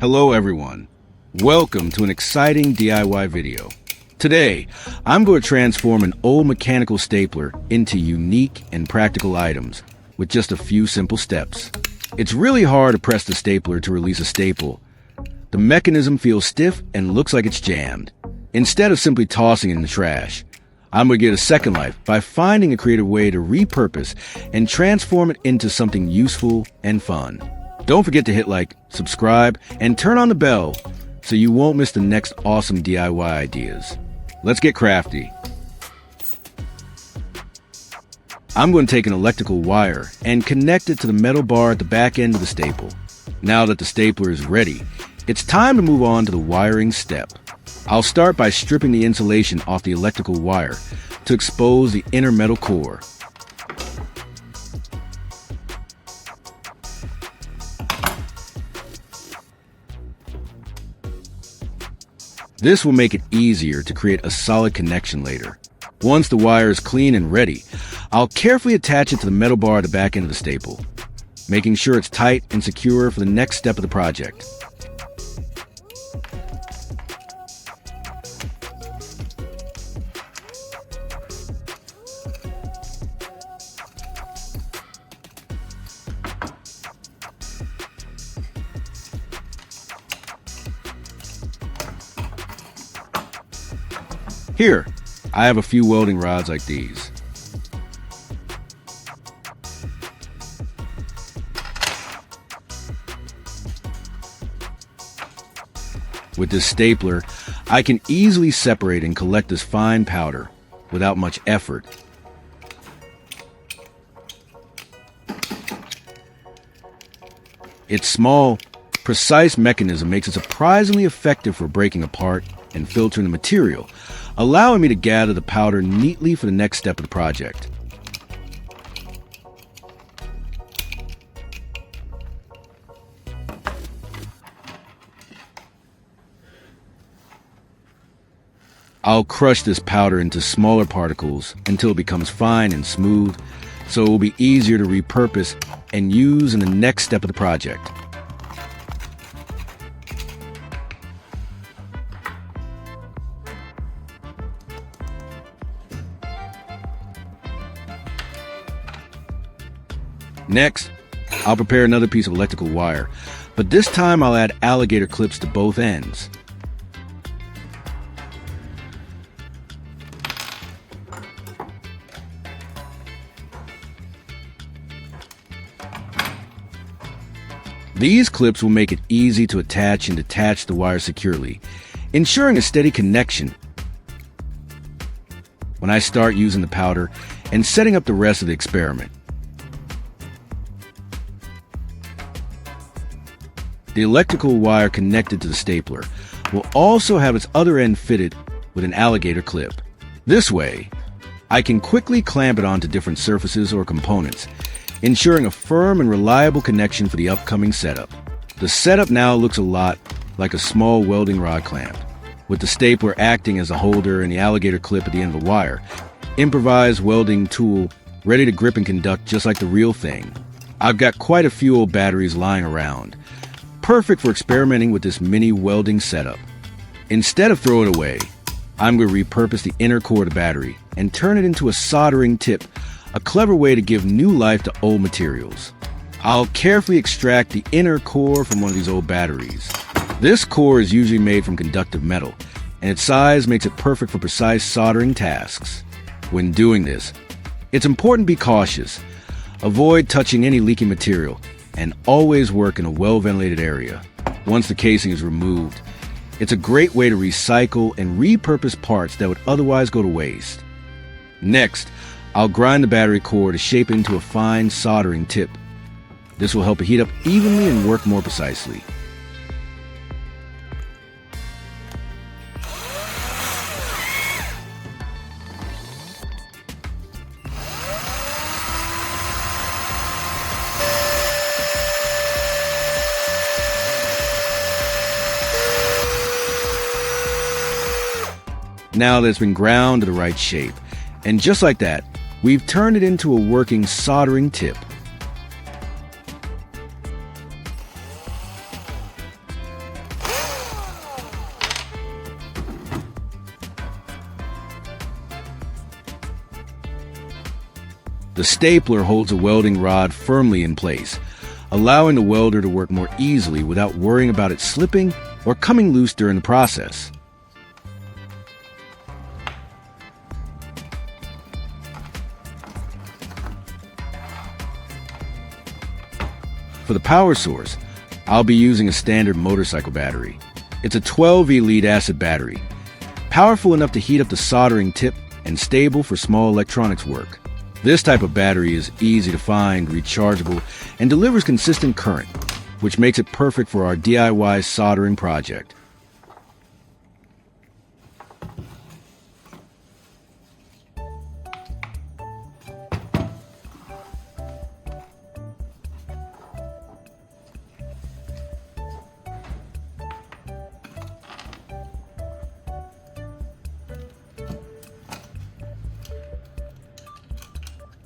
Hello everyone. Welcome to an exciting DIY video. Today, I'm going to transform an old mechanical stapler into unique and practical items with just a few simple steps. It's really hard to press the stapler to release a staple. The mechanism feels stiff and looks like it's jammed. Instead of simply tossing it in the trash, I'm going to give it a second life by finding a creative way to repurpose and transform it into something useful and fun. Don't forget to hit like, subscribe, and turn on the bell so you won't miss the next awesome DIY ideas. Let's get crafty. I'm going to take an electrical wire and connect it to the metal bar at the back end of the staple. Now that the stapler is ready, it's time to move on to the wiring step. I'll start by stripping the insulation off the electrical wire to expose the inner metal core. This will make it easier to create a solid connection later. Once the wire is clean and ready, I'll carefully attach it to the metal bar at the back end of the staple, making sure it's tight and secure for the next step of the project. Here, I have a few welding rods like these. With this stapler, I can easily separate and collect this fine powder without much effort. Its small, precise mechanism makes it surprisingly effective for breaking apart and filtering the material, allowing me to gather the powder neatly for the next step of the project. I'll crush this powder into smaller particles until it becomes fine and smooth, so it will be easier to repurpose and use in the next step of the project. Next, I'll prepare another piece of electrical wire, but this time I'll add alligator clips to both ends. These clips will make it easy to attach and detach the wire securely, ensuring a steady connection when I start using the powder and setting up the rest of the experiment. The electrical wire connected to the stapler will also have its other end fitted with an alligator clip. This way, I can quickly clamp it onto different surfaces or components, ensuring a firm and reliable connection for the upcoming setup. The setup now looks a lot like a small welding rod clamp, with the stapler acting as a holder and the alligator clip at the end of the wire. Improvised welding tool ready to grip and conduct just like the real thing. I've got quite a few old batteries lying around, perfect for experimenting with this mini welding setup. Instead of throwing it away, I'm going to repurpose the inner core of the battery and turn it into a soldering tip, a clever way to give new life to old materials. I'll carefully extract the inner core from one of these old batteries. This core is usually made from conductive metal, and its size makes it perfect for precise soldering tasks. When doing this, it's important to be cautious. Avoid touching any leaky material, and always work in a well-ventilated area. Once the casing is removed, it's a great way to recycle and repurpose parts that would otherwise go to waste. Next, I'll grind the battery core to shape it into a fine soldering tip. This will help it heat up evenly and work more precisely. Now that it's been ground to the right shape, and just like that, we've turned it into a working soldering tip. The stapler holds a welding rod firmly in place, allowing the welder to work more easily without worrying about it slipping or coming loose during the process. For the power source, I'll be using a standard motorcycle battery. It's a 12V lead-acid battery, powerful enough to heat up the soldering tip and stable for small electronics work. This type of battery is easy to find, rechargeable, and delivers consistent current, which makes it perfect for our DIY soldering project.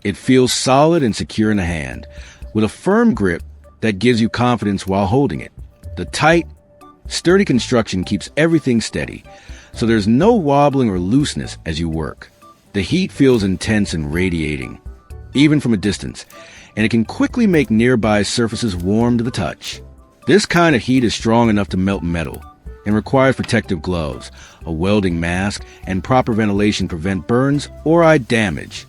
It feels solid and secure in the hand, with a firm grip that gives you confidence while holding it. The tight, sturdy construction keeps everything steady, so there's no wobbling or looseness as you work. The heat feels intense and radiating, even from a distance, and it can quickly make nearby surfaces warm to the touch. This kind of heat is strong enough to melt metal and requires protective gloves, a welding mask, and proper ventilation to prevent burns or eye damage.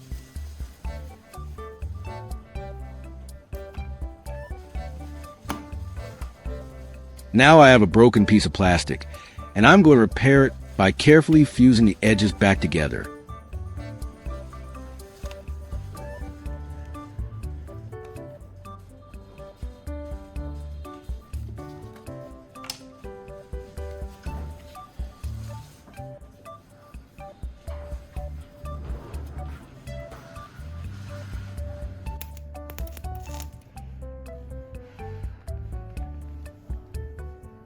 Now I have a broken piece of plastic, and I'm going to repair it by carefully fusing the edges back together.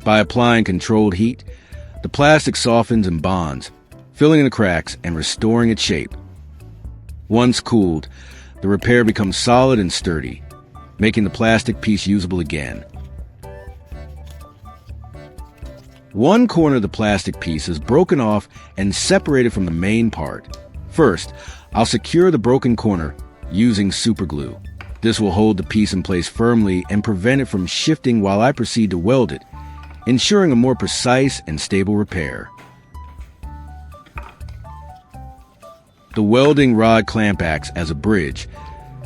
By applying controlled heat, the plastic softens and bonds, filling in the cracks and restoring its shape. Once cooled, the repair becomes solid and sturdy, making the plastic piece usable again. One corner of the plastic piece is broken off and separated from the main part. First, I'll secure the broken corner using super glue. This will hold the piece in place firmly and prevent it from shifting while I proceed to weld it, ensuring a more precise and stable repair. The welding rod clamp acts as a bridge,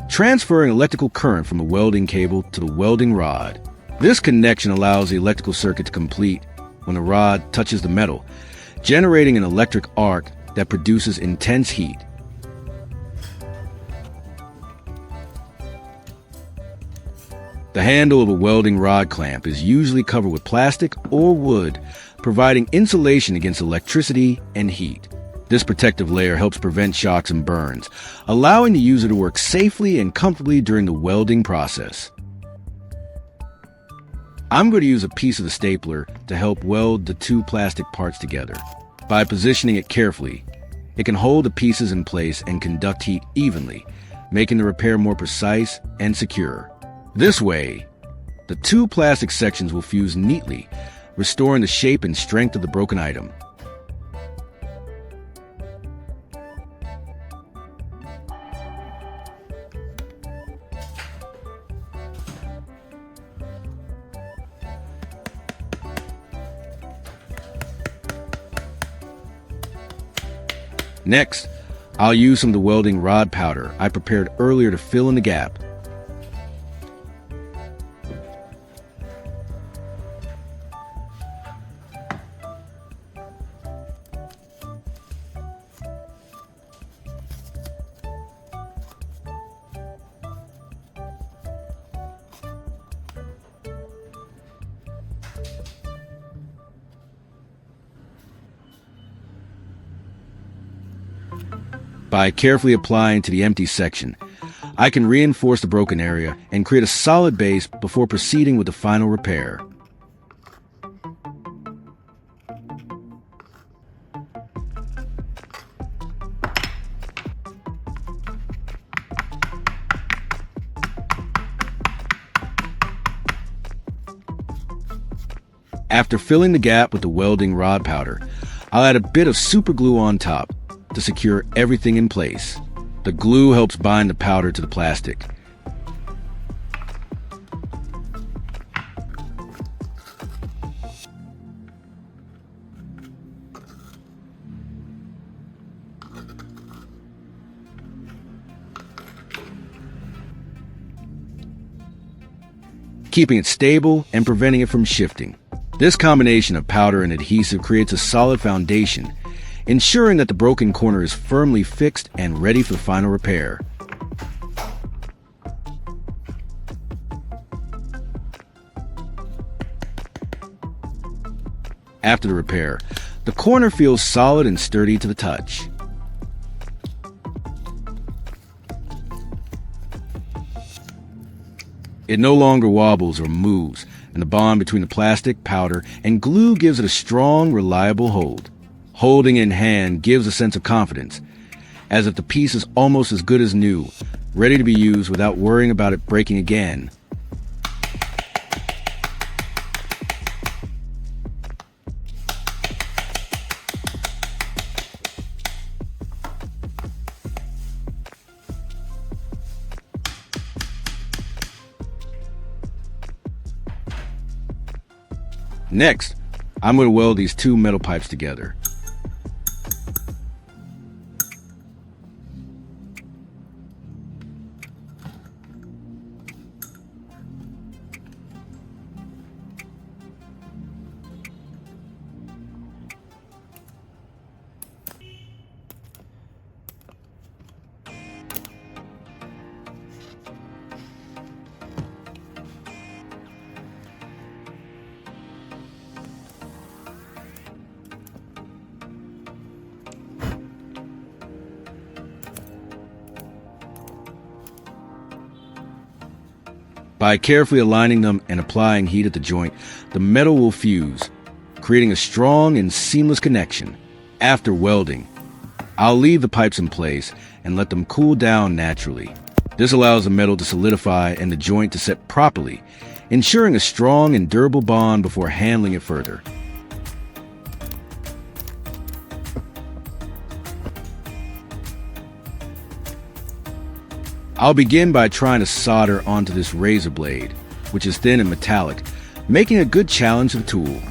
transferring electrical current from the welding cable to the welding rod. This connection allows the electrical circuit to complete when the rod touches the metal, generating an electric arc that produces intense heat. The handle of a welding rod clamp is usually covered with plastic or wood, providing insulation against electricity and heat. This protective layer helps prevent shocks and burns, allowing the user to work safely and comfortably during the welding process. I'm going to use a piece of the stapler to help weld the two plastic parts together. By positioning it carefully, it can hold the pieces in place and conduct heat evenly, making the repair more precise and secure. This way, the two plastic sections will fuse neatly, restoring the shape and strength of the broken item. Next, I'll use some of the welding rod powder I prepared earlier to fill in the gap. By carefully applying to the empty section, I can reinforce the broken area and create a solid base before proceeding with the final repair. After filling the gap with the welding rod powder, I'll add a bit of super glue on top to secure everything in place. The glue helps bind the powder to the plastic. Keeping it stable and preventing it from shifting. This combination of powder and adhesive creates a solid foundation, ensuring that the broken corner is firmly fixed and ready for final repair. After the repair, the corner feels solid and sturdy to the touch. It no longer wobbles or moves, and the bond between the plastic, powder, and glue gives it a strong, reliable hold. Holding in hand gives a sense of confidence, as if the piece is almost as good as new, ready to be used without worrying about it breaking again. Next, I'm going to weld these two metal pipes together. By carefully aligning them and applying heat at the joint, the metal will fuse, creating a strong and seamless connection. After welding, I'll leave the pipes in place and let them cool down naturally. This allows the metal to solidify and the joint to set properly, ensuring a strong and durable bond before handling it further. I'll begin by trying to solder onto this razor blade, which is thin and metallic, making a good challenge to the tool.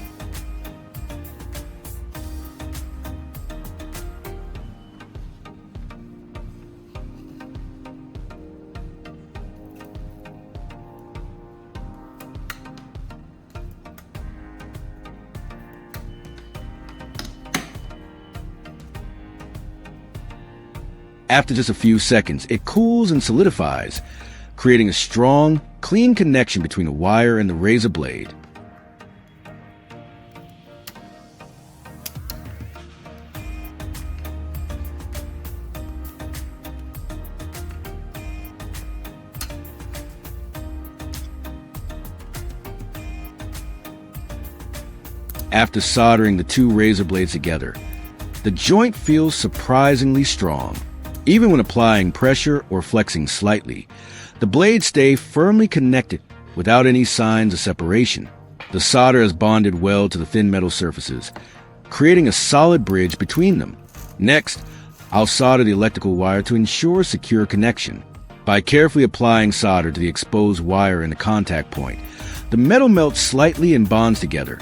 After just a few seconds, it cools and solidifies, creating a strong, clean connection between the wire and the razor blade. After soldering the two razor blades together, the joint feels surprisingly strong. Even when applying pressure or flexing slightly, the blades stay firmly connected without any signs of separation. The solder has bonded well to the thin metal surfaces, creating a solid bridge between them. Next, I'll solder the electrical wire to ensure secure connection. By carefully applying solder to the exposed wire in the contact point, the metal melts slightly and bonds together,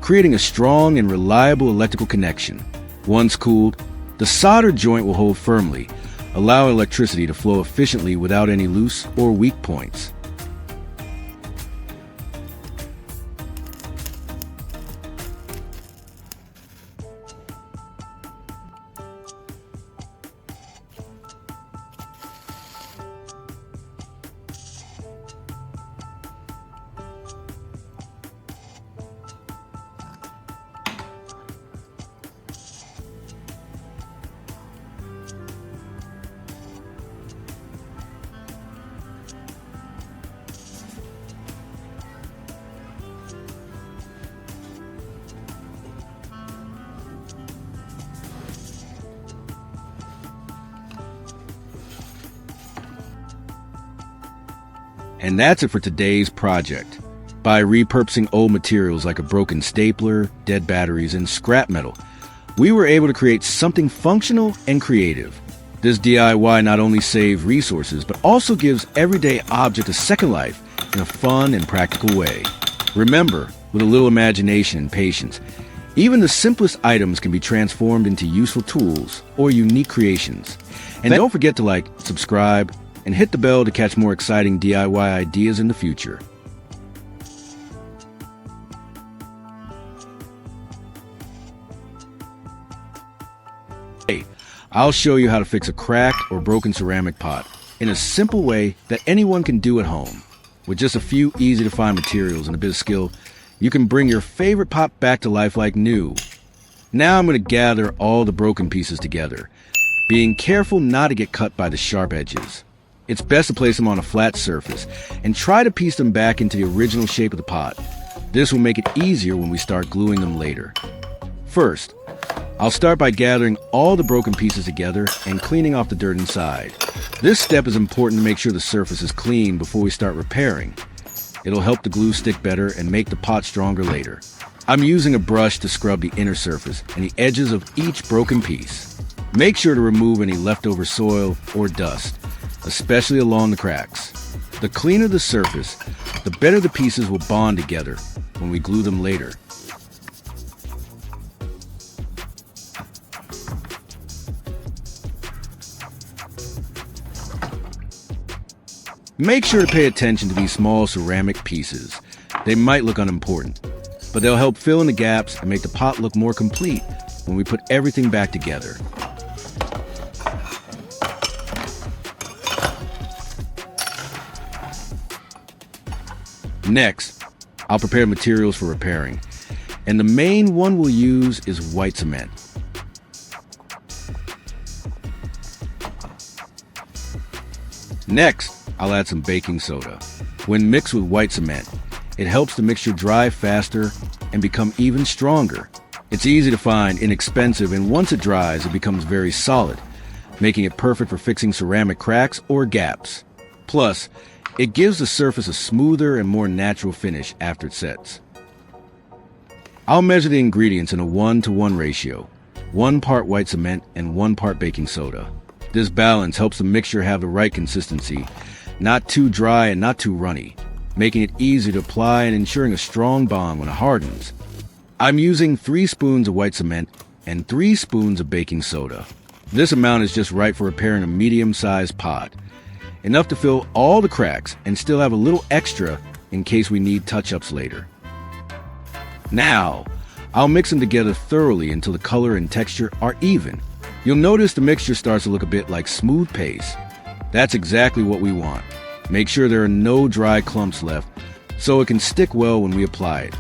creating a strong and reliable electrical connection. Once cooled, the solder joint will hold firmly, allowing electricity to flow efficiently without any loose or weak points. And that's it for today's project. By repurposing old materials like a broken stapler, dead batteries, and scrap metal, we were able to create something functional and creative. This DIY not only saves resources, but also gives everyday objects a second life in a fun and practical way. Remember, with a little imagination and patience, even the simplest items can be transformed into useful tools or unique creations. And don't forget to like, subscribe, and hit the bell to catch more exciting DIY ideas in the future. I'll show you how to fix a cracked or broken ceramic pot in a simple way that anyone can do at home. With just a few easy-to-find materials and a bit of skill, you can bring your favorite pot back to life like new. Now I'm going to gather all the broken pieces together, being careful not to get cut by the sharp edges. It's best to place them on a flat surface and try to piece them back into the original shape of the pot. This will make it easier when we start gluing them later. First, I'll start by gathering all the broken pieces together and cleaning off the dirt inside. This step is important to make sure the surface is clean before we start repairing. It'll help the glue stick better and make the pot stronger later. I'm using a brush to scrub the inner surface and the edges of each broken piece. Make sure to remove any leftover soil or dust, especially along the cracks. The cleaner the surface, the better the pieces will bond together when we glue them later. Make sure to pay attention to these small ceramic pieces. They might look unimportant, but they'll help fill in the gaps and make the pot look more complete when we put everything back together. Next, I'll prepare materials for repairing, and the main one we'll use is white cement. Next, I'll add some baking soda. When mixed with white cement, it helps the mixture dry faster and become even stronger. It's easy to find, inexpensive, and once it dries, it becomes very solid, making it perfect for fixing ceramic cracks or gaps. Plus, it gives the surface a smoother and more natural finish after it sets. I'll measure the ingredients in a 1-to-1 ratio, 1 part white cement and 1 part baking soda. This balance helps the mixture have the right consistency, not too dry and not too runny, making it easy to apply and ensuring a strong bond when it hardens. I'm using 3 spoons of white cement and 3 spoons of baking soda. This amount is just right for repairing a medium-sized pot, enough to fill all the cracks and still have a little extra in case we need touch-ups later. Now, I'll mix them together thoroughly until the color and texture are even. You'll notice the mixture starts to look a bit like smooth paste. That's exactly what we want. Make sure there are no dry clumps left so it can stick well when we apply it.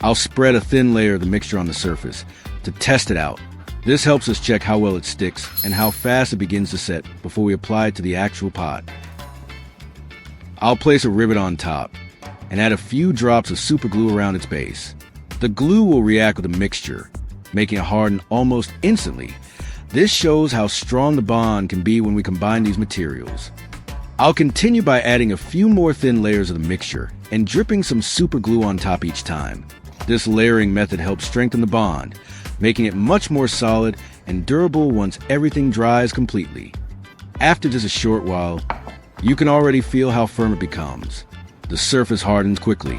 I'll spread a thin layer of the mixture on the surface to test it out. This helps us check how well it sticks and how fast it begins to set before we apply it to the actual pot. I'll place a rivet on top and add a few drops of super glue around its base. The glue will react with the mixture, making it harden almost instantly. This shows how strong the bond can be when we combine these materials. I'll continue by adding a few more thin layers of the mixture and dripping some super glue on top each time. This layering method helps strengthen the bond, making it much more solid and durable once everything dries completely. After just a short while, you can already feel how firm it becomes. The surface hardens quickly,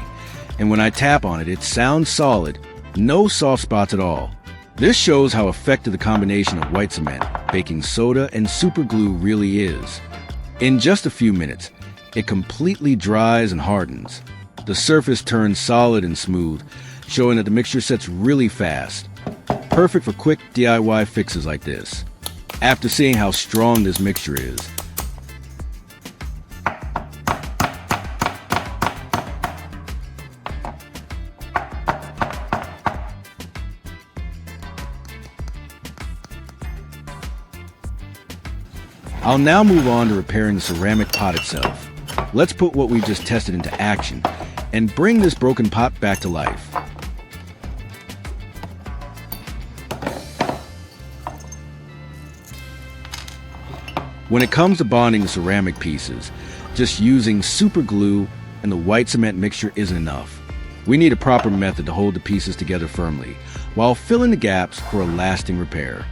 and when I tap on it, it sounds solid, no soft spots at all. This shows how effective the combination of white cement, baking soda, and super glue really is. In just a few minutes, it completely dries and hardens. The surface turns solid and smooth, showing that the mixture sets really fast. Perfect for quick DIY fixes like this. After seeing how strong this mixture is, I'll now move on to repairing the ceramic pot itself. Let's put what we've just tested into action and bring this broken pot back to life. When it comes to bonding the ceramic pieces, just using super glue and the white cement mixture isn't enough. We need a proper method to hold the pieces together firmly while filling the gaps for a lasting repair.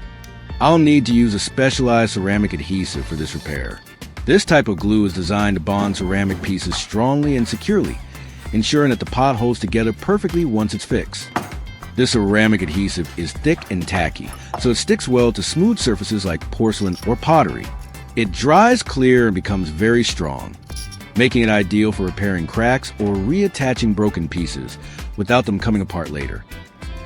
I'll need to use a specialized ceramic adhesive for this repair. This type of glue is designed to bond ceramic pieces strongly and securely, ensuring that the pot holds together perfectly once it's fixed. This ceramic adhesive is thick and tacky, so it sticks well to smooth surfaces like porcelain or pottery. It dries clear and becomes very strong, making it ideal for repairing cracks or reattaching broken pieces without them coming apart later.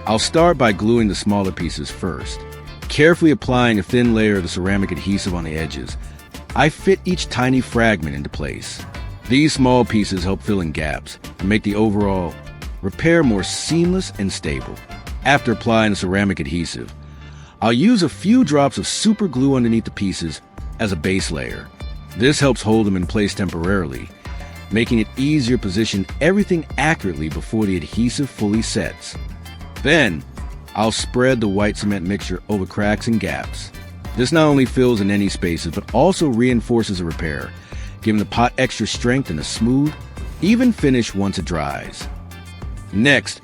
I'll start by gluing the smaller pieces first, carefully applying a thin layer of the ceramic adhesive on the edges. I fit each tiny fragment into place. These small pieces help fill in gaps and make the overall repair more seamless and stable. After applying the ceramic adhesive, I'll use a few drops of super glue underneath the pieces as a base layer. This helps hold them in place temporarily, making it easier to position everything accurately before the adhesive fully sets. Then, I'll spread the white cement mixture over cracks and gaps. This not only fills in any spaces, but also reinforces the repair, giving the pot extra strength and a smooth, even finish once it dries. Next,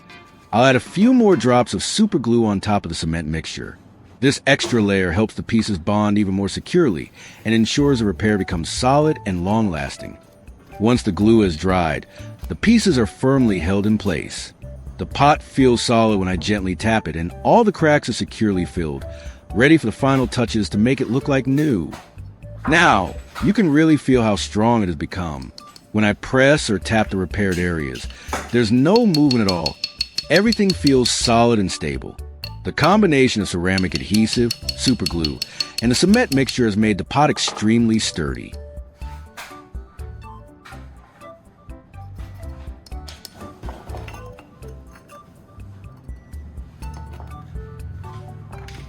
I'll add a few more drops of super glue on top of the cement mixture. This extra layer helps the pieces bond even more securely and ensures the repair becomes solid and long-lasting. Once the glue is dried, the pieces are firmly held in place. The pot feels solid when I gently tap it, and all the cracks are securely filled, ready for the final touches to make it look like new. Now, you can really feel how strong it has become. When I press or tap the repaired areas, there's no movement at all. Everything feels solid and stable. The combination of ceramic adhesive, super glue, and the cement mixture has made the pot extremely sturdy.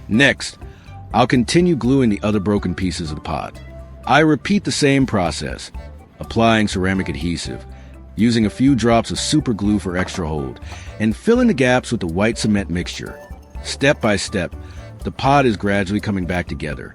Next, I'll continue gluing the other broken pieces of the pot. I repeat the same process, applying ceramic adhesive, using a few drops of super glue for extra hold, and filling the gaps with the white cement mixture. Step by step, the pot is gradually coming back together.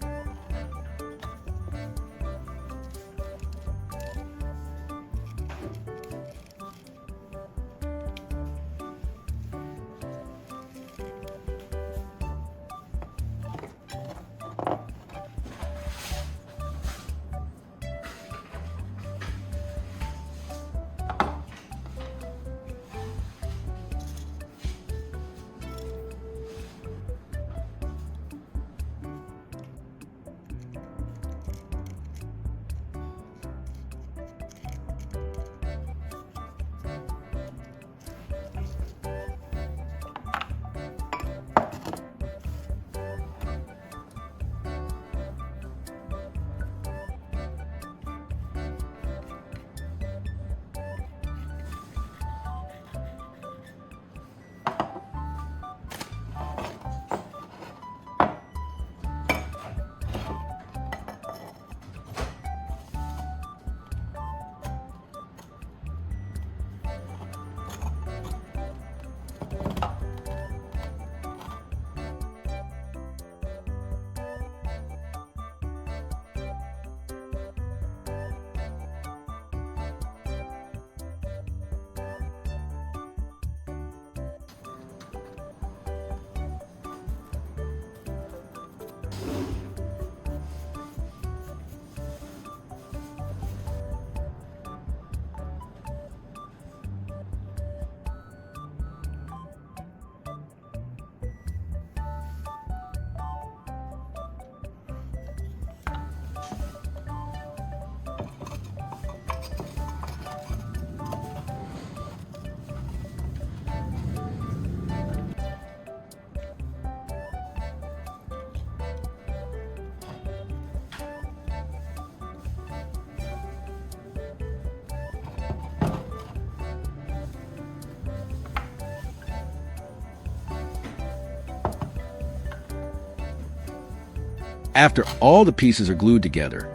After all the pieces are glued together,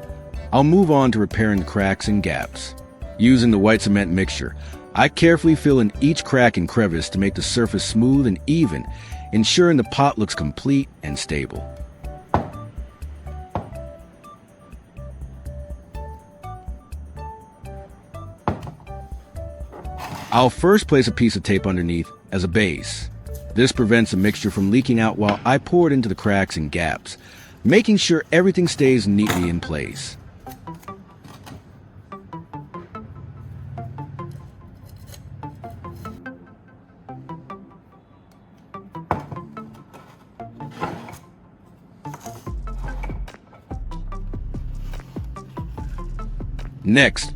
I'll move on to repairing the cracks and gaps. Using the white cement mixture, I carefully fill in each crack and crevice to make the surface smooth and even, ensuring the pot looks complete and stable. I'll first place a piece of tape underneath as a base. This prevents the mixture from leaking out while I pour it into the cracks and gaps. making sure everything stays neatly in place. Next,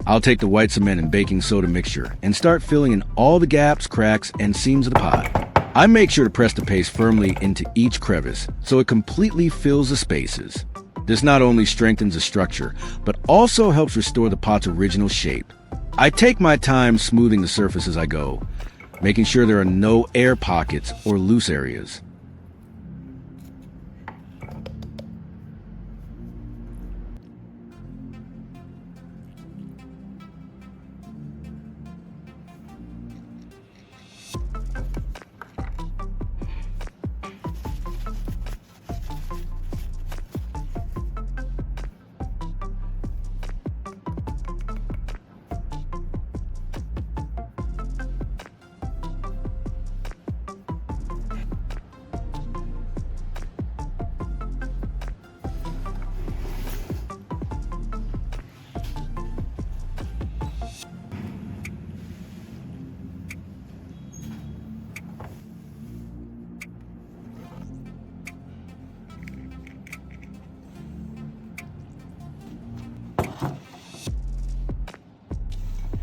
I'll take the white cement and baking soda mixture and start filling in all the gaps, cracks, and seams of the pot. I make sure to press the paste firmly into each crevice so it completely fills the spaces. This not only strengthens the structure, but also helps restore the pot's original shape. I take my time smoothing the surface as I go, making sure there are no air pockets or loose areas.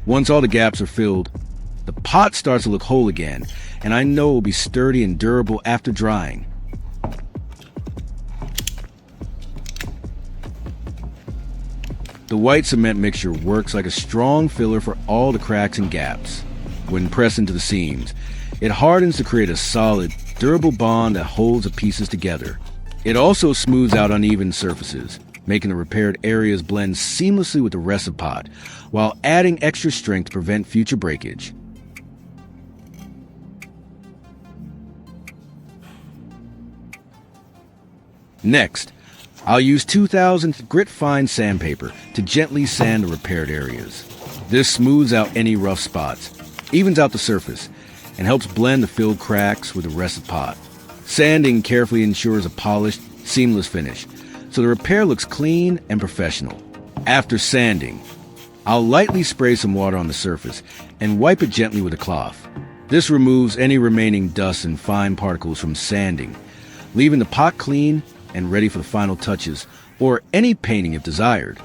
Once all the gaps are filled, the pot starts to look whole again, and I know it will be sturdy and durable after drying. The white cement mixture works like a strong filler for all the cracks and gaps. When pressed into the seams, it hardens to create a solid, durable bond that holds the pieces together. It also smooths out uneven surfaces, making the repaired areas blend seamlessly with the rest of the pot, while adding extra strength to prevent future breakage. Next, I'll use 2000 grit fine sandpaper to gently sand the repaired areas. This smooths out any rough spots, evens out the surface, and helps blend the filled cracks with the rest of the pot. Sanding carefully ensures a polished, seamless finish, so the repair looks clean and professional. After sanding, I'll lightly spray some water on the surface and wipe it gently with a cloth. This removes any remaining dust and fine particles from sanding, leaving the pot clean and ready for the final touches or any painting if desired.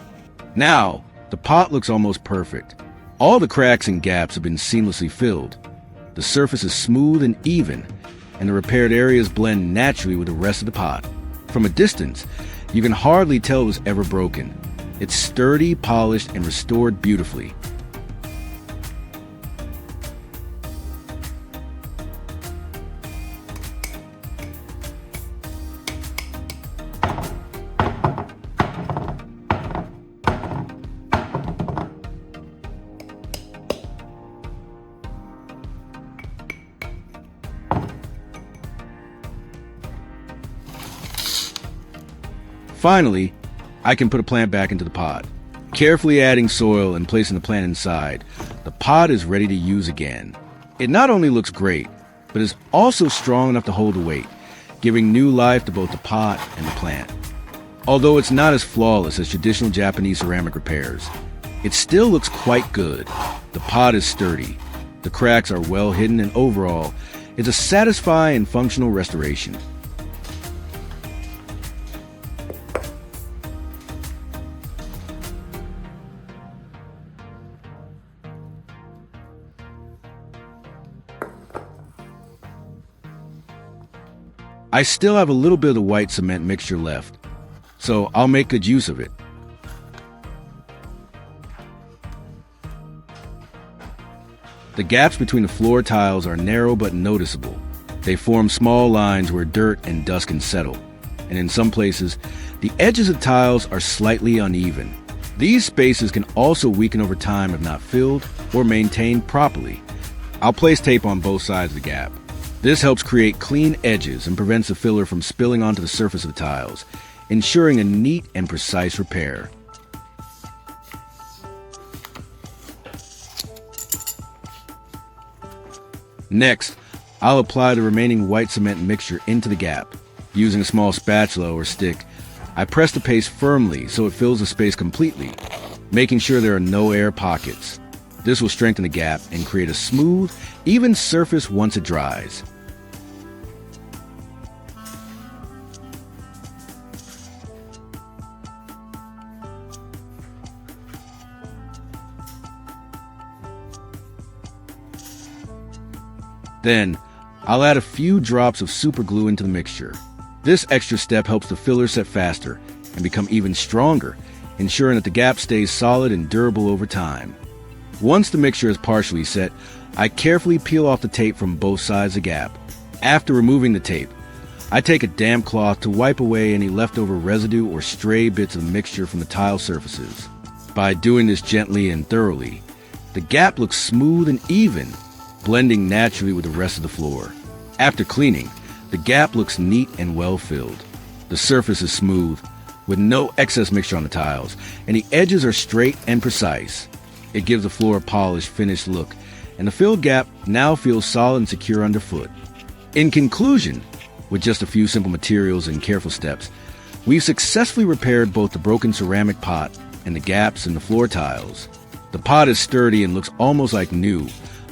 Now, the pot looks almost perfect. All the cracks and gaps have been seamlessly filled. The surface is smooth and even, and the repaired areas blend naturally with the rest of the pot. From a distance, you can hardly tell it was ever broken. It's sturdy, polished, and restored beautifully. Finally, I can put a plant back into the pot. Carefully adding soil and placing the plant inside, the pot is ready to use again. It not only looks great, but is also strong enough to hold the weight, giving new life to both the pot and the plant. Although it's not as flawless as traditional Japanese ceramic repairs, it still looks quite good. The pot is sturdy, the cracks are well hidden, and overall, it's a satisfying and functional restoration. I still have a little bit of the white cement mixture left, so I'll make good use of it. The gaps between the floor tiles are narrow but noticeable. They form small lines where dirt and dust can settle, and in some places, the edges of tiles are slightly uneven. These spaces can also weaken over time if not filled or maintained properly. I'll place tape on both sides of the gap. This helps create clean edges and prevents the filler from spilling onto the surface of the tiles, ensuring a neat and precise repair. Next, I'll apply the remaining white cement mixture into the gap. Using a small spatula or stick, I press the paste firmly so it fills the space completely, making sure there are no air pockets. This will strengthen the gap and create a smooth, even surface once it dries. Then, I'll add a few drops of super glue into the mixture. This extra step helps the filler set faster and become even stronger, ensuring that the gap stays solid and durable over time. Once the mixture is partially set, I carefully peel off the tape from both sides of the gap. After removing the tape, I take a damp cloth to wipe away any leftover residue or stray bits of the mixture from the tile surfaces. By doing this gently and thoroughly, the gap looks smooth and even, blending naturally with the rest of the floor. After cleaning, the gap looks neat and well filled. The surface is smooth, with no excess mixture on the tiles, and the edges are straight and precise. It gives the floor a polished, finished look, and the filled gap now feels solid and secure underfoot. In conclusion, with just a few simple materials and careful steps, we've successfully repaired both the broken ceramic pot and the gaps in the floor tiles. The pot is sturdy and looks almost like new,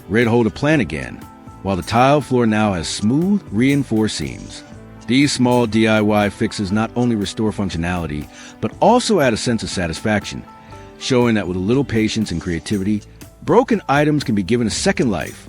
ready to hold a plant again, while the tile floor now has smooth, reinforced seams. These small DIY fixes not only restore functionality, but also add a sense of satisfaction, showing that with a little patience and creativity, broken items can be given a second life.